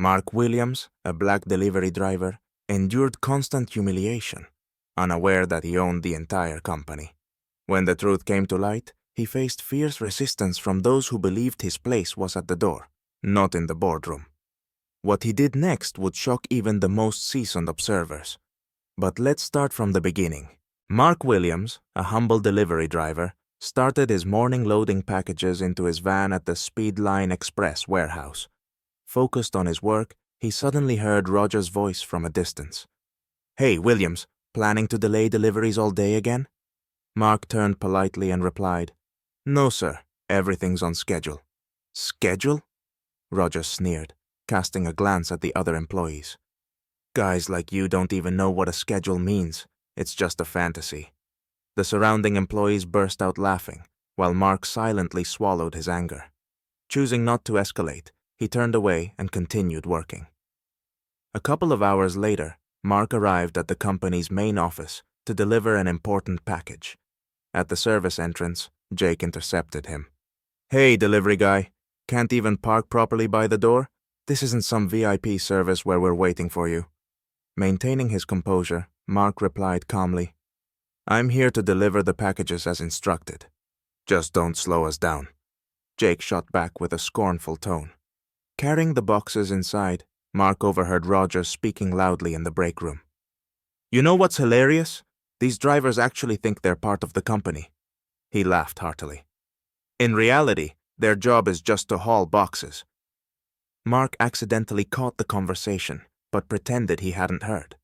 Mark Williams, a black delivery driver, endured constant humiliation, unaware that he owned the entire company. When the truth came to light, he faced fierce resistance from those who believed his place was at the door, not in the boardroom. What he did next would shock even the most seasoned observers. But let's start from the beginning. Mark Williams, a humble delivery driver, started his morning loading packages into his van at the Speedline Express warehouse. Focused on his work, he suddenly heard Roger's voice from a distance. "Hey, Williams, planning to delay deliveries all day again?" Mark turned politely and replied, "No, sir. Everything's on schedule." "Schedule?" Roger sneered, casting a glance at the other employees. "Guys like you don't even know what a schedule means. It's just a fantasy." The surrounding employees burst out laughing, while Mark silently swallowed his anger. Choosing not to escalate, he turned away and continued working. A couple of hours later, Mark arrived at the company's main office to deliver an important package. At the service entrance, Jake intercepted him. "Hey, delivery guy, can't even park properly by the door? This isn't some VIP service where we're waiting for you." Maintaining his composure, Mark replied calmly, "I'm here to deliver the packages as instructed. Just don't slow us down." Jake shot back with a scornful tone. Carrying the boxes inside, Mark overheard Roger speaking loudly in the break room. "You know what's hilarious? These drivers actually think they're part of the company." He laughed heartily. "In reality, their job is just to haul boxes." Mark accidentally caught the conversation, but pretended he hadn't heard.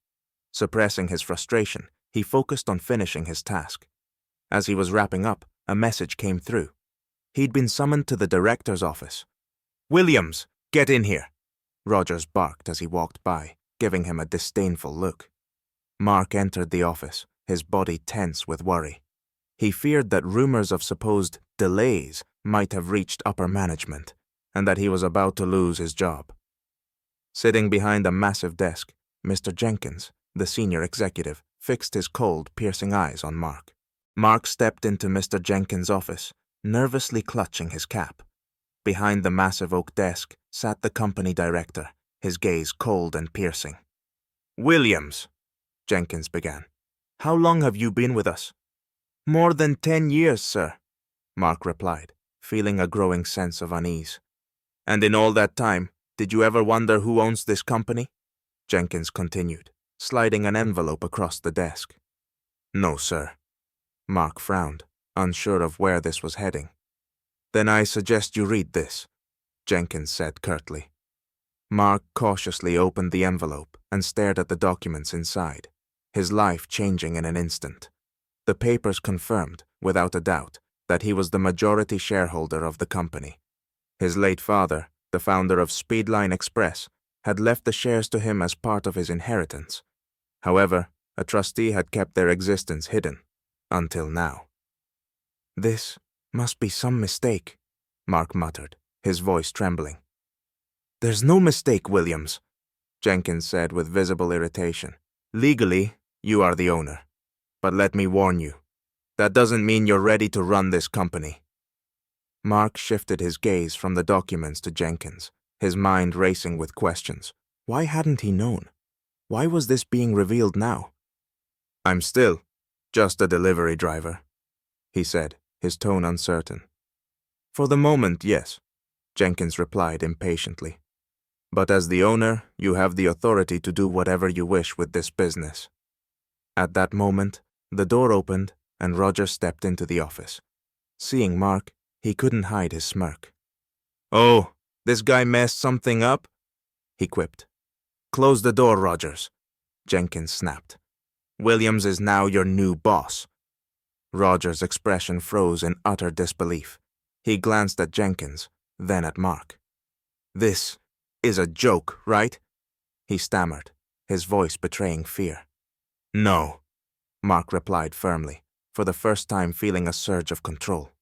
Suppressing his frustration, he focused on finishing his task. As he was wrapping up, a message came through. He'd been summoned to the director's office. "Williams, get in here!" Rogers barked as he walked by, giving him a disdainful look. Mark entered the office, his body tense with worry. He feared that rumors of supposed delays might have reached upper management, and that he was about to lose his job. Sitting behind a massive desk, Mr. Jenkins, the senior executive, fixed his cold, piercing eyes on Mark. Mark stepped into Mr. Jenkins' office, nervously clutching his cap. Behind the massive oak desk sat the company director, his gaze cold and piercing. "Williams," Jenkins began, "how long have you been with us?" "More than 10 years, sir," Mark replied, feeling a growing sense of unease. "And in all that time, did you ever wonder who owns this company?" Jenkins continued, sliding an envelope across the desk. "No, sir." Mark frowned, unsure of where this was heading. "Then I suggest you read this," Jenkins said curtly. Mark cautiously opened the envelope and stared at the documents inside, his life changing in an instant. The papers confirmed, without a doubt, that he was the majority shareholder of the company. His late father, the founder of Speedline Express, had left the shares to him as part of his inheritance. However, a trustee had kept their existence hidden, until now. "This must be some mistake," Mark muttered, his voice trembling. "There's no mistake, Williams," Jenkins said with visible irritation. "Legally, you are the owner. But let me warn you, that doesn't mean you're ready to run this company." Mark shifted his gaze from the documents to Jenkins, his mind racing with questions. Why hadn't he known? Why was this being revealed now? "I'm still just a delivery driver," he said, his tone uncertain. "For the moment, yes," Jenkins replied impatiently. "But as the owner, you have the authority to do whatever you wish with this business." At that moment, the door opened and Roger stepped into the office. Seeing Mark, he couldn't hide his smirk. "Oh, this guy messed something up?" he quipped. "Close the door, Rogers," Jenkins snapped. "Williams is now your new boss." Rogers' expression froze in utter disbelief. He glanced at Jenkins, then at Mark. "This is a joke, right?" he stammered, his voice betraying fear. "No," Mark replied firmly, for the first time feeling a surge of control.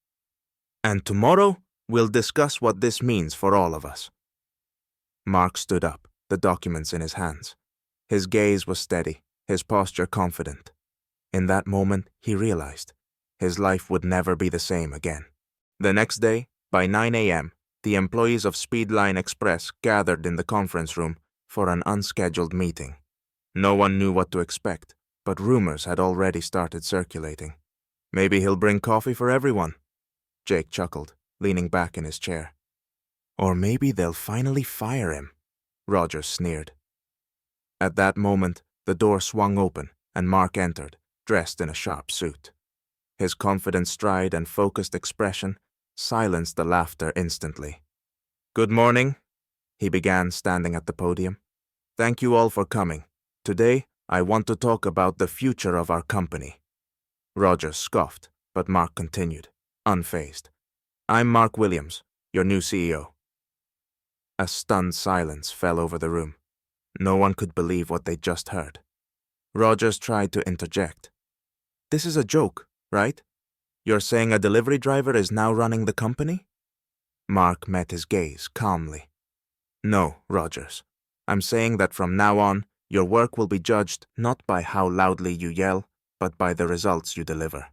"And tomorrow, we'll discuss what this means for all of us." Mark stood up, the documents in his hands. His gaze was steady, his posture confident. In that moment, he realized his life would never be the same again. The next day, by 9 a.m., The employees of Speedline Express gathered in the conference room for an unscheduled meeting. No one knew what to expect, but rumors had already started circulating. Maybe he'll bring coffee for everyone, Jake chuckled, leaning back in his chair. Or maybe they'll finally fire him, Rogers sneered. At that moment, the door swung open and Mark entered, dressed in a sharp suit. His confident stride and focused expression silenced the laughter instantly. "Good morning," he began, standing at the podium. "Thank you all for coming. Today, I want to talk about the future of our company." Rogers scoffed, but Mark continued, unfazed. "I'm Mark Williams, your new CEO." A stunned silence fell over the room. No one could believe what they'd just heard. Rogers tried to interject. "This is a joke, right? You're saying a delivery driver is now running the company?" Mark met his gaze calmly. "No, Rogers. I'm saying that from now on, your work will be judged not by how loudly you yell, but by the results you deliver."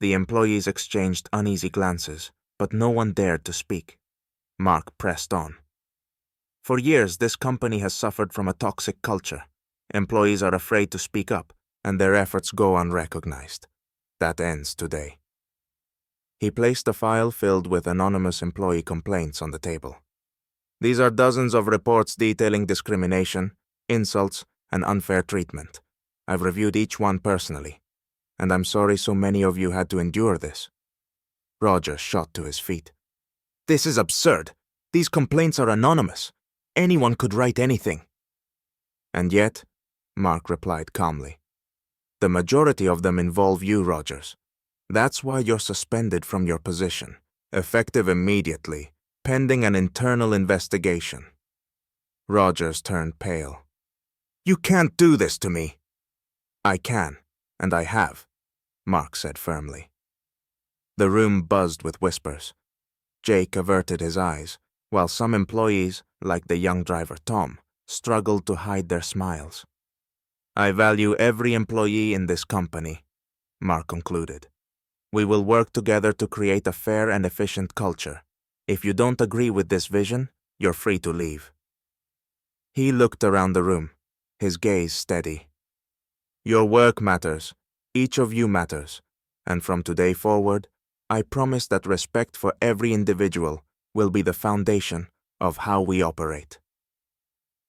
The employees exchanged uneasy glances, but no one dared to speak. Mark pressed on. "For years, this company has suffered from a toxic culture. Employees are afraid to speak up, and their efforts go unrecognized. That ends today." He placed a file filled with anonymous employee complaints on the table. "These are dozens of reports detailing discrimination, insults, and unfair treatment. I've reviewed each one personally, and I'm sorry so many of you had to endure this." Rogers shot to his feet. "This is absurd. These complaints are anonymous. Anyone could write anything." "And yet," Mark replied calmly, "the majority of them involve you, Rogers. That's why you're suspended from your position, effective immediately, pending an internal investigation." Rogers turned pale. "You can't do this to me." "I can, and I have," Mark said firmly. The room buzzed with whispers. Jake averted his eyes, while some employees, like the young driver Tom, struggled to hide their smiles. "I value every employee in this company," Mark concluded. "We will work together to create a fair and efficient culture. If you don't agree with this vision, you're free to leave." He looked around the room, his gaze steady. "Your work matters. Each of you matters. And from today forward, I promise that respect for every individual will be the foundation of how we operate."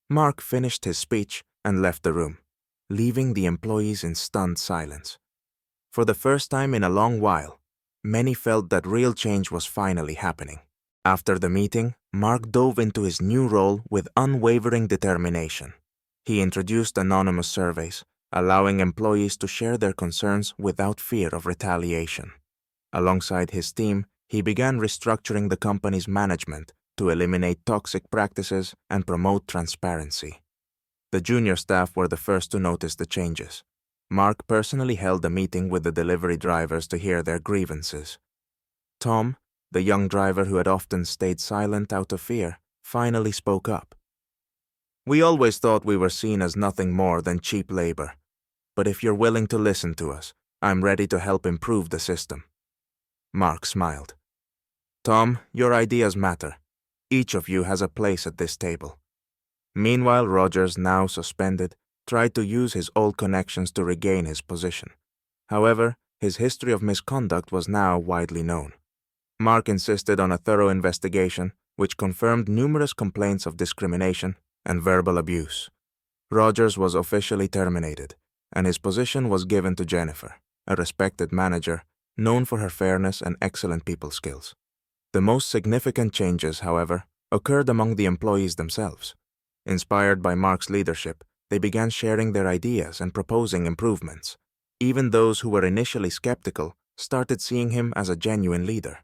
Mark finished his speech and left the room, leaving the employees in stunned silence. For the first time in a long while, many felt that real change was finally happening. After the meeting, Mark dove into his new role with unwavering determination. He introduced anonymous surveys, allowing employees to share their concerns without fear of retaliation. Alongside his team, he began restructuring the company's management to eliminate toxic practices and promote transparency. The junior staff were the first to notice the changes. Mark personally held a meeting with the delivery drivers to hear their grievances. Tom, the young driver who had often stayed silent out of fear, finally spoke up. "We always thought we were seen as nothing more than cheap labor. But if you're willing to listen to us, I'm ready to help improve the system." Mark smiled. "Tom, your ideas matter. Each of you has a place at this table." Meanwhile, Rogers, now suspended, tried to use his old connections to regain his position. However, his history of misconduct was now widely known. Mark insisted on a thorough investigation, which confirmed numerous complaints of discrimination and verbal abuse. Rogers was officially terminated, and his position was given to Jennifer, a respected manager known for her fairness and excellent people skills. The most significant changes, however, occurred among the employees themselves. Inspired by Mark's leadership, they began sharing their ideas and proposing improvements. Even those who were initially skeptical started seeing him as a genuine leader.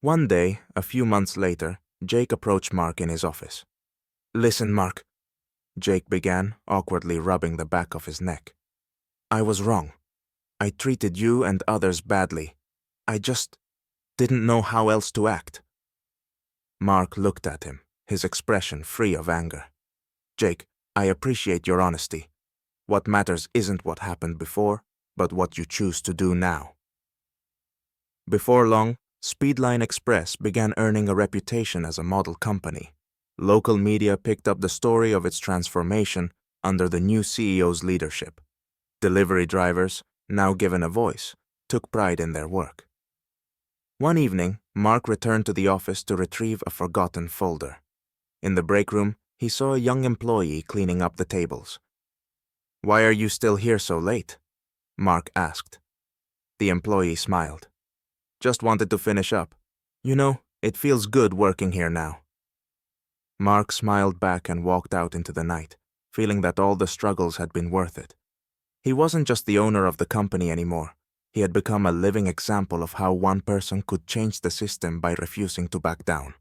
One day, a few months later, Jake approached Mark in his office. "Listen, Mark," Jake began, awkwardly rubbing the back of his neck. "I was wrong. I treated you and others badly. I just didn't know how else to act." Mark looked at him, his expression free of anger. "Jake, I appreciate your honesty. What matters isn't what happened before, but what you choose to do now." Before long, Speedline Express began earning a reputation as a model company. Local media picked up the story of its transformation under the new CEO's leadership. Delivery drivers, now given a voice, took pride in their work. One evening, Mark returned to the office to retrieve a forgotten folder. In the break room, he saw a young employee cleaning up the tables. "Why are you still here so late?" Mark asked. The employee smiled. "Just wanted to finish up. You know, it feels good working here now." Mark smiled back and walked out into the night, feeling that all the struggles had been worth it. He wasn't just the owner of the company anymore. He had become a living example of how one person could change the system by refusing to back down.